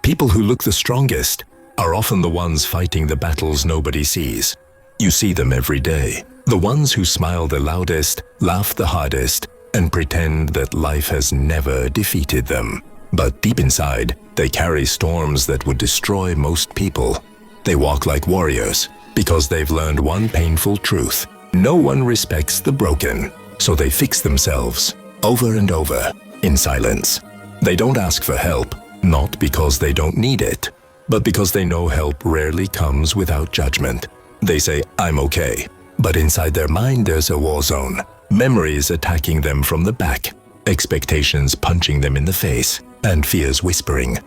People who look the strongest are often the ones fighting the battles nobody sees. You see them every day. The ones who smile the loudest, laugh the hardest, and pretend that life has never defeated them. But deep inside, they carry storms that would destroy most people. They walk like warriors because they've learned one painful truth. No one respects the broken, so they fix themselves over and over in silence. They don't ask for help, not because they don't need it, but because they know help rarely comes without judgment. They say, "I'm okay," but inside their mind there's a war zone. Memories attacking them from the back, expectations punching them in the face, and fears whispering,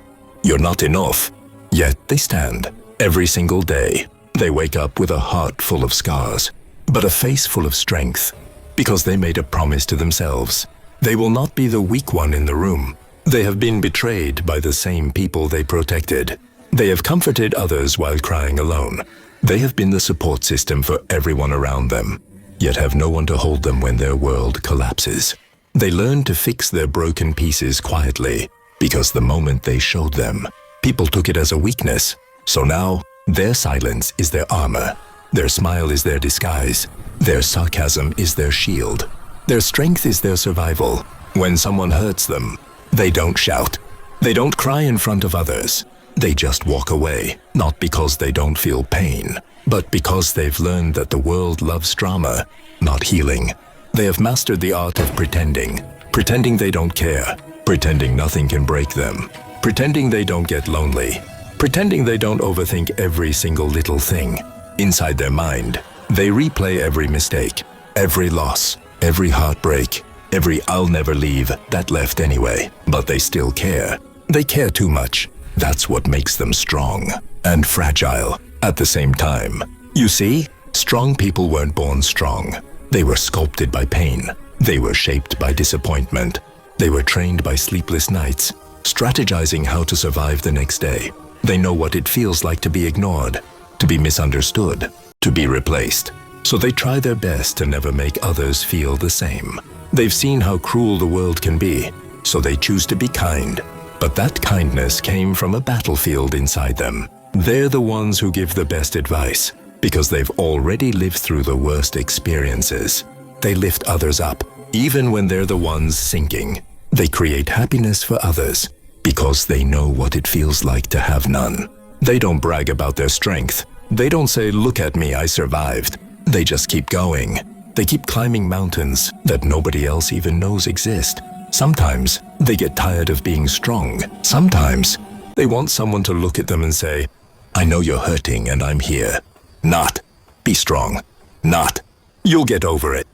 "You're not enough." Yet they stand every single day. They wake up with a heart full of scars, but a face full of strength, because they made a promise to themselves. They will not be the weak one in the room. They have been betrayed by the same people they protected. They have comforted others while crying alone. They have been the support system for everyone around them, yet have no one to hold them when their world collapses. They learn to fix their broken pieces quietly, because the moment they showed them, people took it as a weakness. So now, their silence is their armor. Their smile is their disguise. Their sarcasm is their shield. Their strength is their survival. When someone hurts them, they don't shout. They don't cry in front of others. They just walk away, not because they don't feel pain, but because they've learned that the world loves drama, not healing. They have mastered the art of pretending they don't care, pretending nothing can break them, pretending they don't get lonely, pretending they don't overthink every single little thing. Inside their mind, they replay every mistake, every loss, every heartbreak, every "I'll never leave" that left anyway. But they still care. They care too much. That's what makes them strong and fragile at the same time. You see, strong people weren't born strong. They were sculpted by pain. They were shaped by disappointment. They were trained by sleepless nights, strategizing how to survive the next day. They know what it feels like to be ignored, to be misunderstood, to be replaced. So they try their best to never make others feel the same. They've seen how cruel the world can be, so they choose to be kind. But that kindness came from a battlefield inside them. They're the ones who give the best advice, because they've already lived through the worst experiences. They lift others up, even when they're the ones sinking. They create happiness for others, because they know what it feels like to have none. They don't brag about their strength. They don't say, "Look at me, I survived." They just keep going. They keep climbing mountains that nobody else even knows exist. Sometimes they get tired of being strong. Sometimes they want someone to look at them and say, "I know you're hurting and I'm here." Not, "Be strong." Not, "You'll get over it."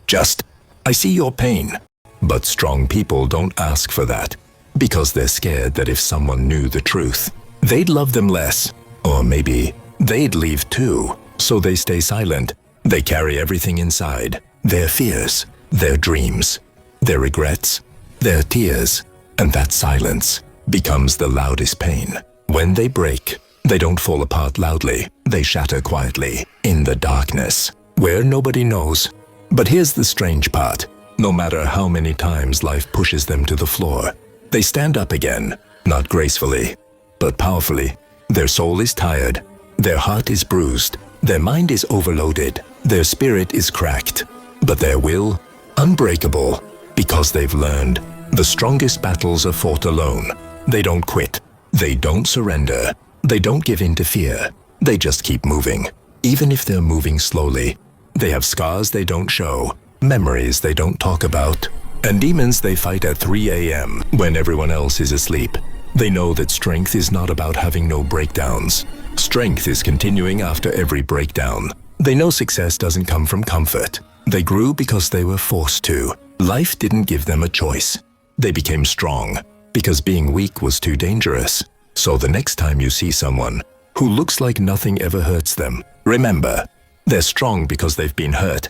Just, "I see your pain." But strong people don't ask for that, because they're scared that if someone knew the truth, they'd love them less. Or maybe they'd leave too. So they stay silent. They carry everything inside. Their fears, their dreams, their regrets, their tears. And that silence becomes the loudest pain. When they break, they don't fall apart loudly. They shatter quietly, in the darkness, where nobody knows. But here's the strange part. No matter how many times life pushes them to the floor, they stand up again, not gracefully, but powerfully. Their soul is tired. Their heart is bruised. Their mind is overloaded. Their spirit is cracked. But their will, unbreakable, because they've learned the strongest battles are fought alone. They don't quit. They don't surrender. They don't give in to fear. They just keep moving, even if they're moving slowly. They have scars they don't show, memories they don't talk about, and demons they fight at 3 a.m. when everyone else is asleep. They know that strength is not about having no breakdowns. Strength is continuing after every breakdown. They know success doesn't come from comfort. They grew because they were forced to. Life didn't give them a choice. They became strong because being weak was too dangerous. So the next time you see someone who looks like nothing ever hurts them, remember, they're strong because they've been hurt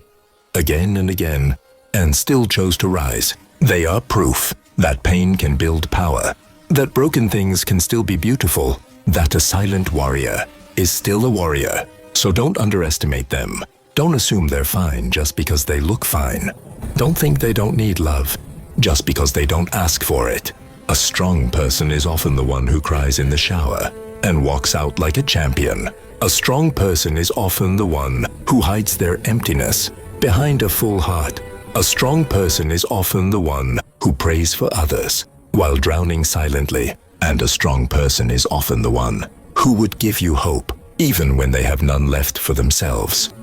again and again and still chose to rise. They are proof that pain can build power, that broken things can still be beautiful, that a silent warrior is still a warrior. So don't underestimate them. Don't assume they're fine just because they look fine. Don't think they don't need love just because they don't ask for it. A strong person is often the one who cries in the shower and walks out like a champion. A strong person is often the one who hides their emptiness behind a full heart. A strong person is often the one who prays for others while drowning silently. And a strong person is often the one who would give you hope even when they have none left for themselves.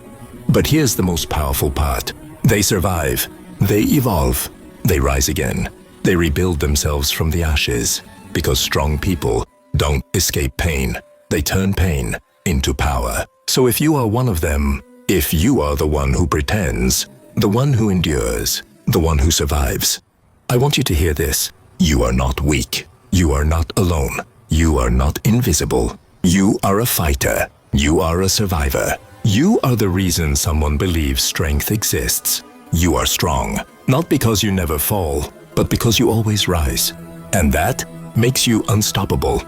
But here's the most powerful part. They survive, they evolve, they rise again. They rebuild themselves from the ashes, because strong people don't escape pain. They turn pain into power. So if you are one of them, if you are the one who pretends, the one who endures, the one who survives, I want you to hear this. You are not weak. You are not alone. You are not invisible. You are a fighter. You are a survivor. You are the reason someone believes strength exists. You are strong, not because you never fall, but because you always rise. And that makes you unstoppable.